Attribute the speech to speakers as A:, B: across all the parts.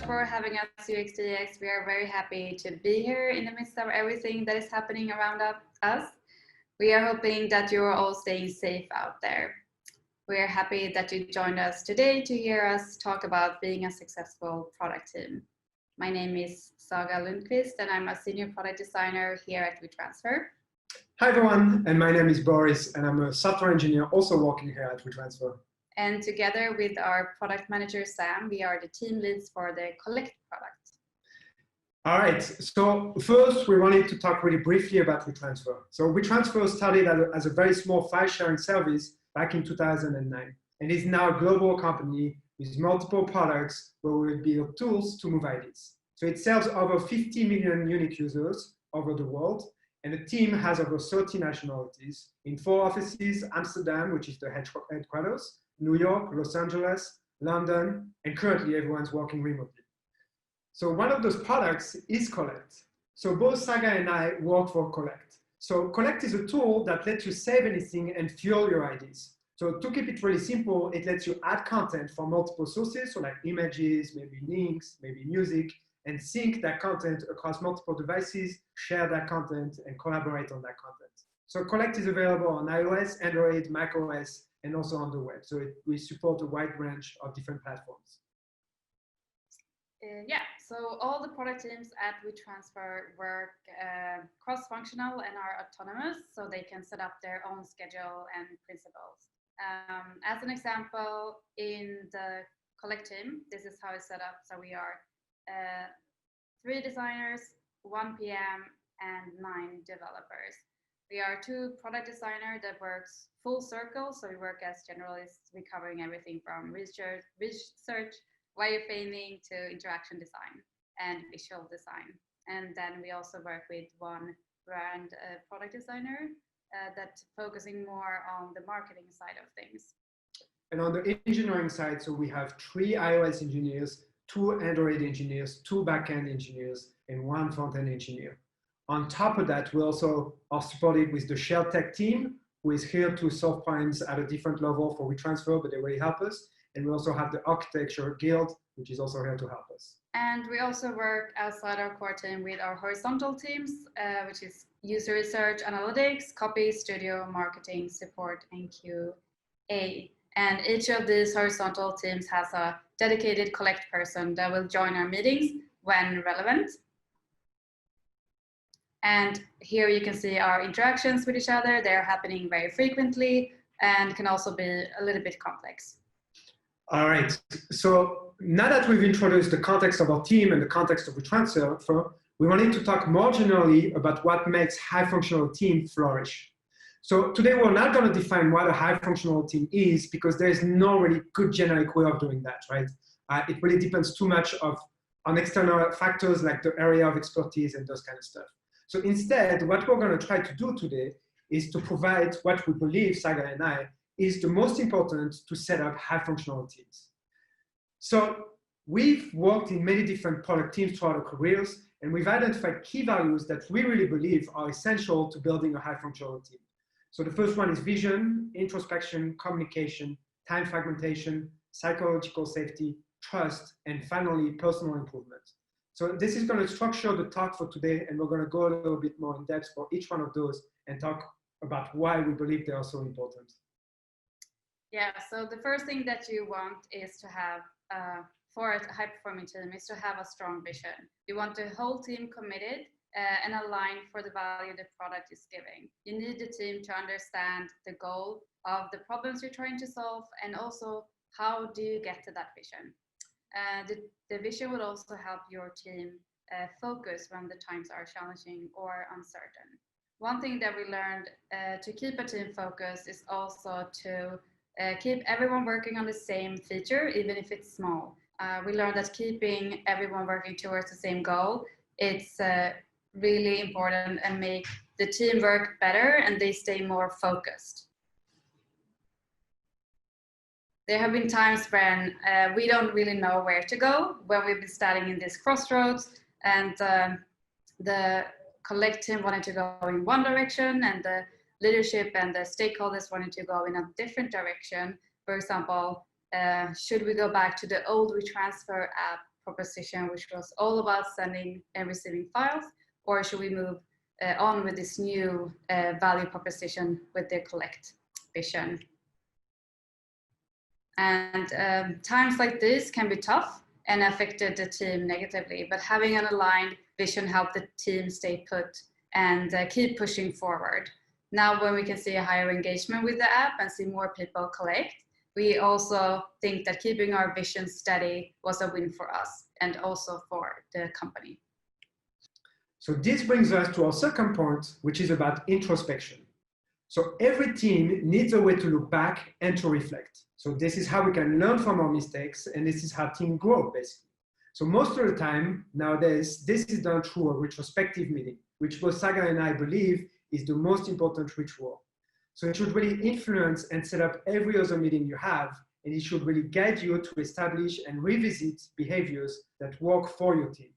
A: for having us, UXDX. We are very happy to be here in the midst of everything that is happening around us. We are hoping that you are all staying safe out there. We are happy that you joined us today to hear us talk about being a successful product team. My name is Saga Lundqvist, and I'm a senior product designer here at WeTransfer.
B: Hi everyone, and my name is Boris, and I'm a software engineer also working here at WeTransfer.
A: And together with our product manager, Sam, we are the team leads for the Collect product.
B: All right, so first we wanted to talk really briefly about WeTransfer. So WeTransfer started as a very small file sharing service back in 2009, and is now a global company with multiple products where we build tools to move IDs. So it serves over 50 million unique users over the world, and the team has over 30 nationalities in 4 offices: Amsterdam, which is the headquarters, New York, Los Angeles, London, and currently everyone's working remotely. So one of those products is Collect. So both Saga and I work for Collect. So Collect is a tool that lets you save anything and fuel your IDs. So to keep it really simple, it lets you add content from multiple sources, so like images, maybe links, maybe music, and sync that content across multiple devices, share that content, and collaborate on that content. So Collect is available on iOS, Android, macOS, and also on the web. So we support a wide range of different platforms.
A: Yeah, so all the product teams at WeTransfer work cross-functional and are autonomous, so they can set up their own schedule and principles. As an example, in the Collect team, this is how it's set up. So we are 3 designers, 1 PM, and 9 developers. We are 2 product designers that works full circle. So we work as generalists, we covering everything from research, wireframing to interaction design and visual design. And then we also work with 1 brand product designer that's focusing more on the marketing side of things.
B: And on the engineering side, so we have 3 iOS engineers, 2 Android engineers, 2 backend engineers, and 1 front-end engineer. On top of that, we also are supported with the shared tech team, who is here to solve problems at a different level for WeTransfer, but they really help us. And we also have the architecture guild, which is also here to help us.
A: And we also work outside our core team with our horizontal teams, which is user research, analytics, copy, studio, marketing, support, and QA. And each of these horizontal teams has a dedicated Collect person that will join our meetings when relevant. And here you can see our interactions with each other. They're happening very frequently and can also be a little bit complex.
B: All right, so now that we've introduced the context of our team and the context of WeTransfer, we wanted to talk more generally about what makes high-functional team flourish. So today we're not going to define what a high-functional team is, because there is no really good generic way of doing that, right? It really depends too much on external factors like the area of expertise and those kind of stuff. So instead, what we're going to try to do today is to provide what we believe, Saga and I, is the most important to set up high-functional teams. So we've worked in many different product teams throughout our careers, and we've identified key values that we really believe are essential to building a high-functional team. So the first one is vision, introspection, communication, time fragmentation, psychological safety, trust, and finally, personal improvement. So this is going to structure the talk for today, and we're going to go a little bit more in depth for each one of those and talk about why we believe they are so important.
A: Yeah, so the first thing that you want is to have, for a high-performing team, is to have a strong vision. You want the whole team committed and aligned for the value the product is giving. You need the team to understand the goal of the problems you're trying to solve, and also how do you get to that vision. The vision will also help your team focus when the times are challenging or uncertain. One thing that we learned to keep a team focused is also to keep everyone working on the same feature, even if it's small. We learned that keeping everyone working towards the same goal, it's really important and make the team work better and they stay more focused. There have been times when we don't really know where to go, when we've been standing in this crossroads, and the Collect team wanted to go in one direction and the leadership and the stakeholders wanted to go in a different direction. For example, should we go back to the old WeTransfer app proposition, which was all about sending and receiving files, or should we move on with this new value proposition with the collect vision? And times like this can be tough and affected the team negatively, but having an aligned vision helped the team stay put and keep pushing forward. Now when we can see a higher engagement with the app and see more people collect, we also think that keeping our vision steady was a win for us and also for the company.
B: So this brings us to our second point, which is about introspection. So every team needs a way to look back and to reflect. So this is how we can learn from our mistakes, and this is how teams grow, basically. So most of the time nowadays, this is done through a retrospective meeting, which both Saga and I believe is the most important ritual. So it should really influence and set up every other meeting you have, and it should really guide you to establish and revisit behaviors that work for your team.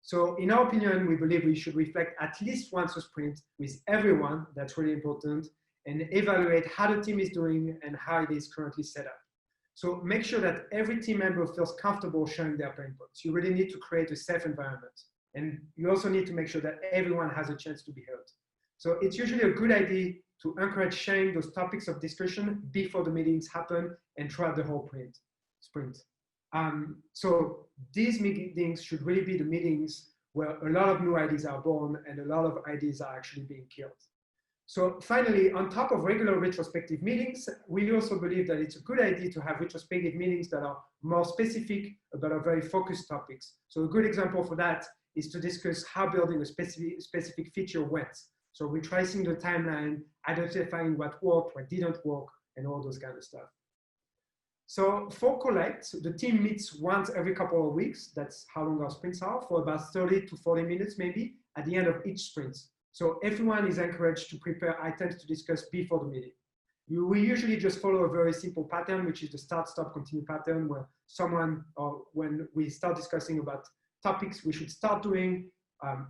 B: So in our opinion, we believe we should reflect at least once a sprint with everyone, that's really important, and evaluate how the team is doing and how it is currently set up. So make sure that every team member feels comfortable sharing their pain points. You really need to create a safe environment. And you also need to make sure that everyone has a chance to be heard. So it's usually a good idea to encourage sharing those topics of discussion before the meetings happen and throughout the whole sprint. So these meetings should really be the meetings where a lot of new ideas are born and a lot of ideas are actually being killed. So finally, on top of regular retrospective meetings, we also believe that it's a good idea to have retrospective meetings that are more specific about a very focused topics. So a good example for that is to discuss how building a specific feature went. So retracing the timeline, identifying what worked, what didn't work, and all those kind of stuff. So for Collect, the team meets once every couple of weeks. That's how long our sprints are, for about 30 to 40 minutes maybe at the end of each sprint. So everyone is encouraged to prepare items to discuss before the meeting. We usually just follow a very simple pattern, which is the start, stop, continue pattern, where someone, or when we start discussing about topics we should start doing,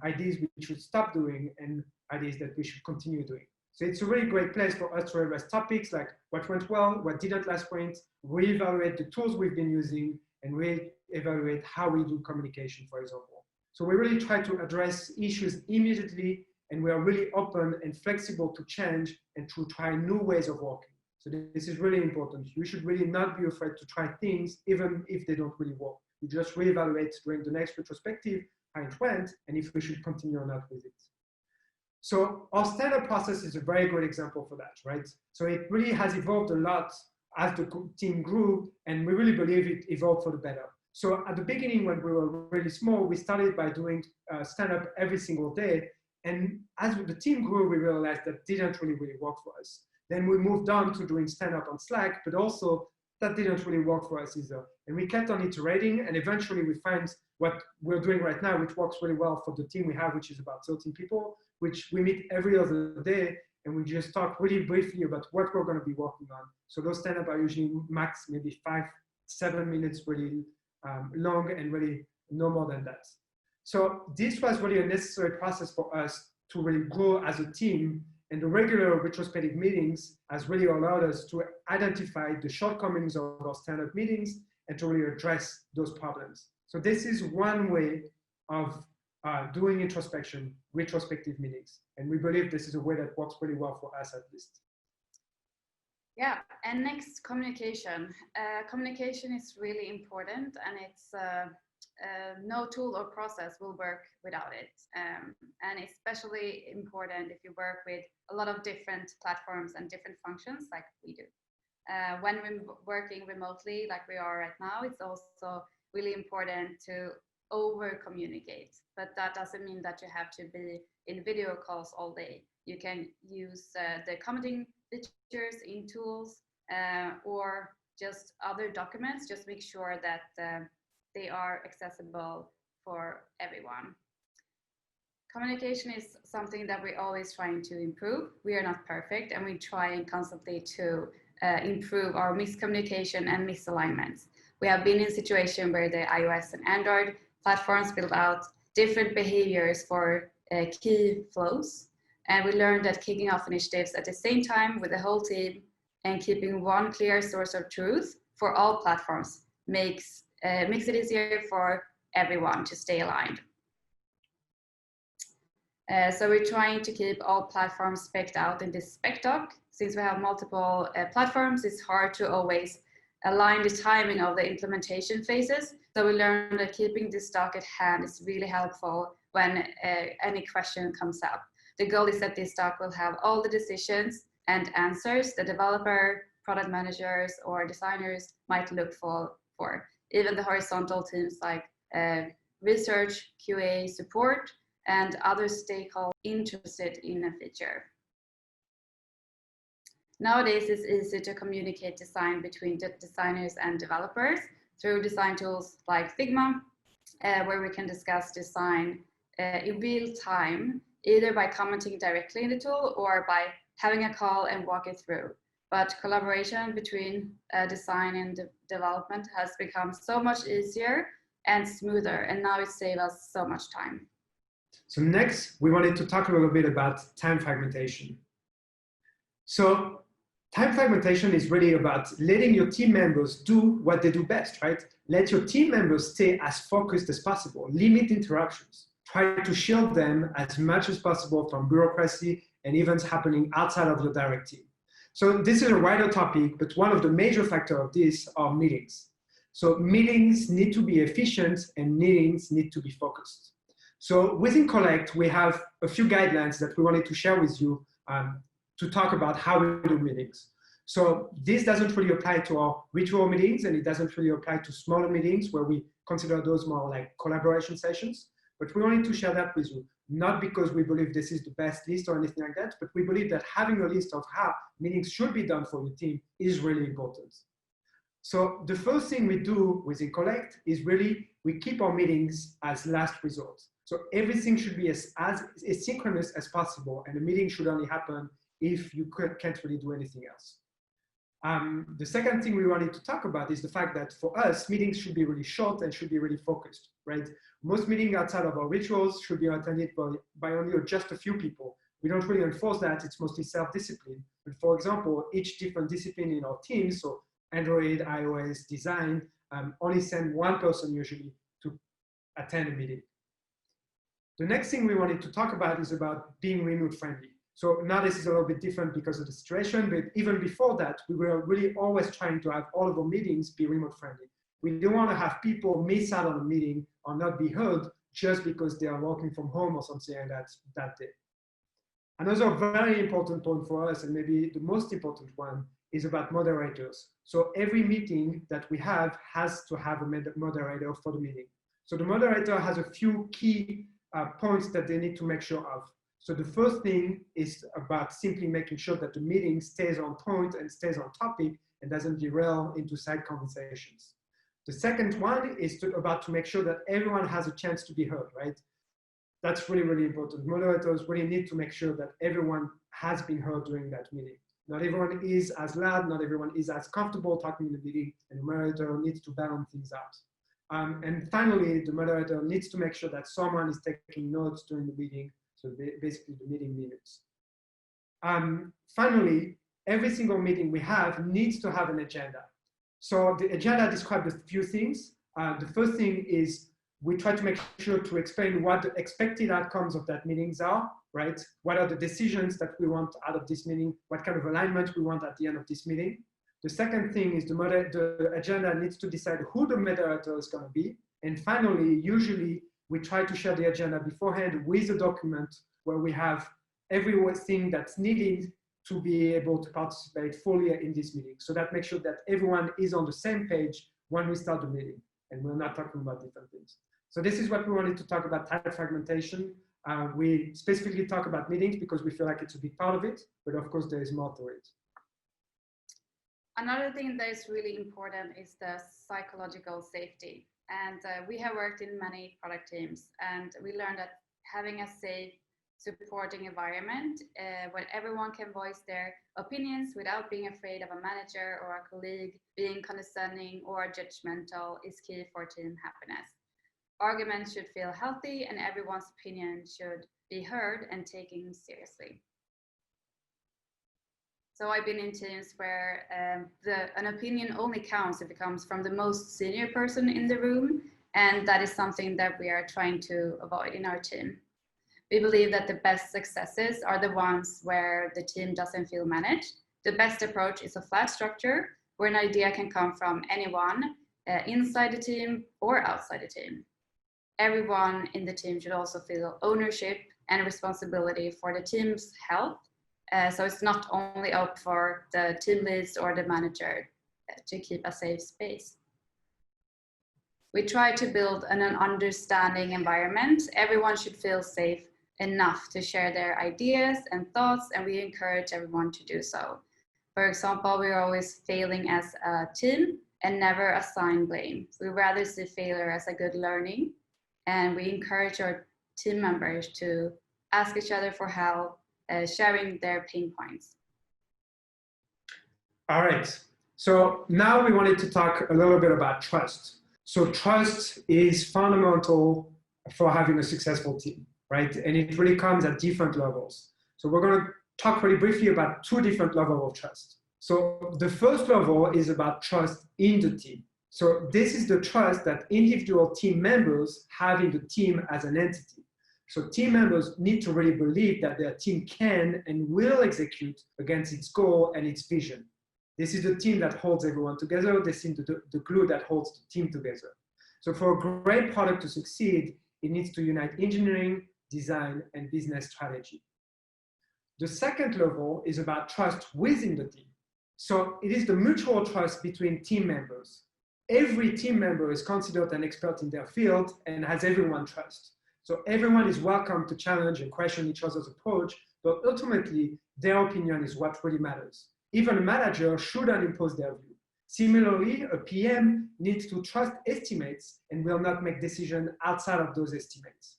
B: ideas we should stop doing, and ideas that we should continue doing. So it's a really great place for us to address topics like what went well, what didn't last sprint, reevaluate the tools we've been using, and reevaluate how we do communication, for example. So we really try to address issues immediately, and we are really open and flexible to change and to try new ways of working. So this is really important. You should really not be afraid to try things, even if they don't really work. You just reevaluate during the next retrospective how it went, and if we should continue or not with it. So our stand-up process is a very good example for that, right? So it really has evolved a lot as the team grew, and we really believe it evolved for the better. So at the beginning, when we were really small, we started by doing stand-up every single day. And as the team grew, we realized that didn't really work for us. Then we moved on to doing stand-up on Slack, but also that didn't really work for us either. And we kept on iterating, and eventually we find what we're doing right now, which works really well for the team we have, which is about 13 people, which we meet every other day, and we just talk really briefly about what we're going to be working on. So those stand-up are usually max maybe 5-7 minutes really long, and really no more than that. So this was really a necessary process for us to really grow as a team, and the regular retrospective meetings has really allowed us to identify the shortcomings of our stand-up meetings and to really address those problems. So this is one way of doing introspection, retrospective meetings. And we believe this is a way that works pretty well for us at least.
A: Yeah, and next, communication. Communication is really important, and it's no tool or process will work without it. And especially important if you work with a lot of different platforms and different functions like we do. When we're working remotely like we are right now, it's also really important to over communicate, but that doesn't mean that you have to be in video calls all day. You can use the commenting features in tools or just other documents. Just make sure that they are accessible for everyone. Communication is something that we're always trying to improve. We are not perfect, and we try constantly to improve our miscommunication and misalignments. We have been in a situation where the iOS and Android platforms build out different behaviors for key flows. And we learned that kicking off initiatives at the same time with the whole team and keeping one clear source of truth for all platforms makes it easier for everyone to stay aligned. So we're trying to keep all platforms spec'd out in this spec doc. Since we have multiple platforms, it's hard to always align the timing of the implementation phases. So we learned that keeping this doc at hand is really helpful when any question comes up. The goal is that this doc will have all the decisions and answers the developer, product managers, or designers might look for. Even the horizontal teams like research, QA, support, and other stakeholders interested in a feature. Nowadays, it's easy to communicate design between designers and developers through design tools like Figma, where we can discuss design in real time, either by commenting directly in the tool or by having a call and walk it through. But collaboration between design and development has become so much easier and smoother, and now it saves us so much time.
B: So next, we wanted to talk a little bit about time fragmentation. So time fragmentation is really about letting your team members do what they do best, right? Let your team members stay as focused as possible, limit interruptions, try to shield them as much as possible from bureaucracy and events happening outside of your direct team. So this is a wider topic, but one of the major factors of this are meetings. So meetings need to be efficient and meetings need to be focused. So within Collect, we have a few guidelines that we wanted to share with you to talk about how we do meetings. So this doesn't really apply to our ritual meetings, and it doesn't really apply to smaller meetings where we consider those more like collaboration sessions. But we wanted to share that with you, not because we believe this is the best list or anything like that, but we believe that having a list of how meetings should be done for your team is really important. So the first thing we do within Collect is really we keep our meetings as last resort. So everything should be as asynchronous as possible, and the meeting should only happen if you can't really do anything else. The second thing we wanted to talk about is the fact that for us, meetings should be really short and should be really focused, right? Most meetings outside of our rituals should be attended by only just a few people. We don't really enforce that, it's mostly self-discipline. But for example, each different discipline in our teams, so Android, iOS, design, only send one person usually to attend a meeting. The next thing we wanted to talk about is about being remote friendly. So now this is a little bit different because of the situation, but even before that, we were really always trying to have all of our meetings be remote friendly. We don't want to have people miss out on a meeting or not be heard just because they are working from home or something like that day. Another very important point for us, and maybe the most important one, is about moderators. So every meeting that we have has to have a moderator for the meeting. So the moderator has a few key points that they need to make sure of. So the first thing is about simply making sure that the meeting stays on point and stays on topic and doesn't derail into side conversations. The second one is about to make sure that everyone has a chance to be heard, right? That's really, really important. Moderators really need to make sure that everyone has been heard during that meeting. Not everyone is as loud, not everyone is as comfortable talking in the meeting, and the moderator needs to balance things out. And finally, the moderator needs to make sure that someone is taking notes during the meeting, so basically the meeting minutes. Finally, every single meeting we have needs to have an agenda. So the agenda describes a few things. The first thing is we try to make sure to explain what the expected outcomes of that meetings are, right? What are the decisions that we want out of this meeting? What kind of alignment we want at the end of this meeting? The second thing is the agenda needs to decide who the moderator is going to be. And finally, usually we try to share the agenda beforehand with a document where we have everything that's needed to be able to participate fully in this meeting. So that makes sure that everyone is on the same page when we start the meeting and we're not talking about different things. So this is what we wanted to talk about, time fragmentation. We specifically talk about meetings because we feel like it's a big part of it, but of course there is more to it.
A: Another thing that is really important is the psychological safety. And we have worked in many product teams, and we learned that having a safe, supporting environment where everyone can voice their opinions without being afraid of a manager or a colleague being condescending or judgmental is key for team happiness. Arguments should feel healthy, and everyone's opinion should be heard and taken seriously. So I've been in teams where an opinion only counts if it comes from the most senior person in the room, And that is something that we are trying to avoid in our team. We believe that the best successes are the ones where the team doesn't feel managed. The best approach is a flat structure where an idea can come from anyone inside the team or outside the team. Everyone in the team should also feel ownership and responsibility for the team's health. So it's not only up for the team leads or the manager to keep a safe space. We try to build an understanding environment. Everyone should feel safe enough to share their ideas and thoughts, and we encourage everyone to do so. For example, we're always failing as a team and never assign blame. We rather see failure as a good learning, and we encourage our team members to ask each other for help, sharing their pain points.
B: All right, so now we wanted to talk a little bit about trust. So trust is fundamental for having a successful team, right? And it really comes at different levels. So we're going to talk really briefly about two different levels of trust. So the first level is about trust in the team. So this is the trust that individual team members have in the team as an entity. So team members need to really believe that their team can and will execute against its goal and its vision. This is the team that holds everyone together. This is the glue that holds the team together. So for a great product to succeed, it needs to unite engineering, design, and business strategy. The second level is about trust within the team. So it is the mutual trust between team members. Every team member is considered an expert in their field and has everyone trust. So everyone is welcome to challenge and question each other's approach, but ultimately their opinion is what really matters. Even a manager shouldn't impose their view. Similarly, a PM needs to trust estimates and will not make decisions outside of those estimates.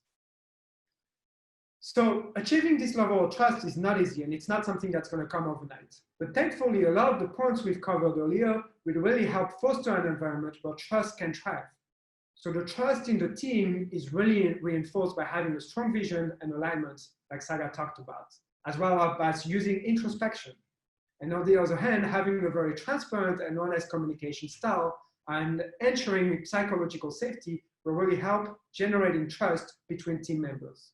B: So achieving this level of trust is not easy, and it's not something that's going to come overnight. But thankfully, a lot of the points we've covered earlier will really help foster an environment where trust can thrive. So the trust in the team is really reinforced by having a strong vision and alignment, like Saga talked about, as well as using introspection. And on the other hand, having a very transparent and honest communication style and ensuring psychological safety will really help generating trust between team members.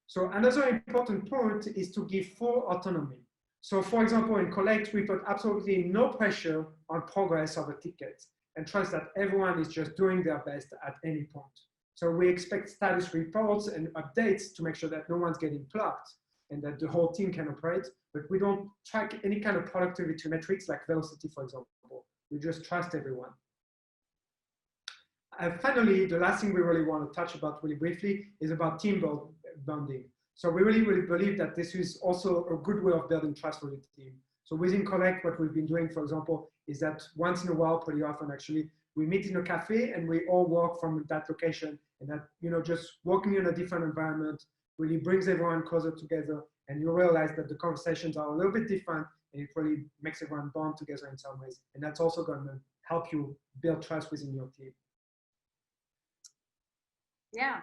B: So another important point is to give full autonomy. So for example, in Collect, we put absolutely no pressure on progress of a ticket and trust that everyone is just doing their best at any point. So we expect status reports and updates to make sure that no one's getting blocked and that the whole team can operate, but we don't track any kind of productivity metrics like velocity, for example. We just trust everyone. And finally, the last thing we really want to touch about really briefly is about team bonding. So we really believe that this is also a good way of building trust for the team. So within Collect, what we've been doing, for example, is that once in a while, pretty often actually, we meet in a cafe and we all work from that location, and that, you know, just working in a different environment really brings everyone closer together, and you realize that the conversations are a little bit different, and it really makes everyone bond together in some ways. And that's also going to help you build trust within your team.
A: Yeah,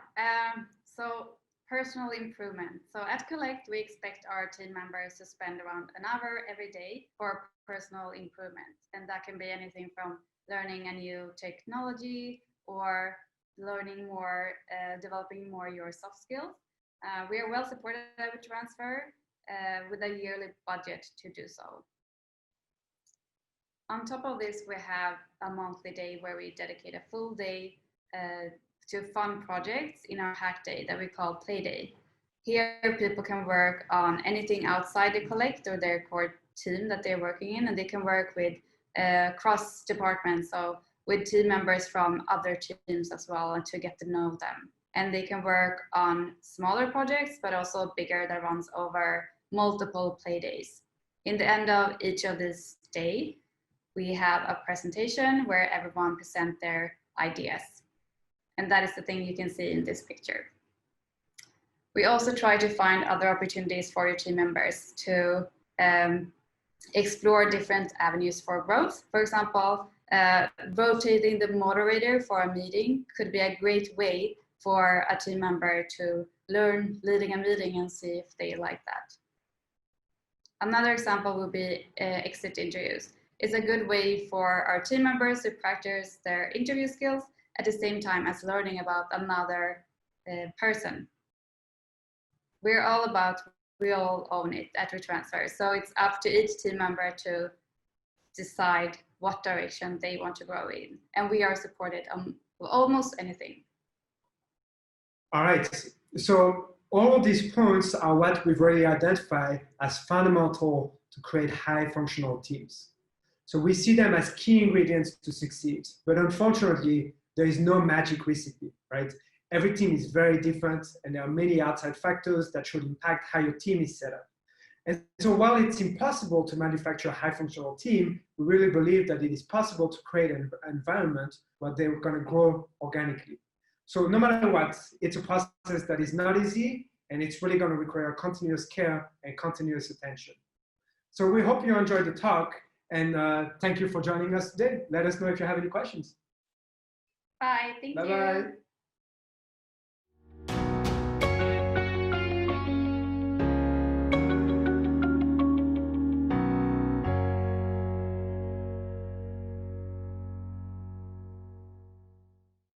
A: so personal improvement. So at Collect, we expect our team members to spend around an hour every day for personal improvement. And that can be anything from learning a new technology or learning more, developing more your soft skills. We are well supported at WeTransfer with a yearly budget to do so. On top of this, we have a monthly day where we dedicate a full day to fun projects in our hack day that we call Play Day. Here, people can work on anything outside the Collect or their core team that they're working in, and they can work with cross departments, so with team members from other teams as well, and to get to know them. And they can work on smaller projects, but also bigger that runs over multiple play days. In the end of each of this day, we have a presentation where everyone presents their ideas. And that is the thing you can see in this picture. We also try to find other opportunities for your team members to explore different avenues for growth. For example, rotating the moderator for a meeting could be a great way for a team member to learn leading a meeting and see if they like that. Another example would be exit interviews. It's a good way for our team members to practice their interview skills at the same time as learning about another person. We're all about, we all own it at WeTransfer. So it's up to each team member to decide what direction they want to grow in. And we are supported on almost anything.
B: All right. So all of these points are what we've already identified as fundamental to create high functional teams. So we see them as key ingredients to succeed. But unfortunately, there is no magic recipe, right? Every team is very different, and there are many outside factors that should impact how your team is set up. And so while it's impossible to manufacture a high functional team, we really believe that it is possible to create an environment where they're going to grow organically. So no matter what, it's a process that is not easy, and it's really going to require continuous care and continuous attention. So we hope you enjoyed the talk, and thank you for joining us today. Let us know if you have any questions.
A: Bye. Thank you.
B: Bye-bye.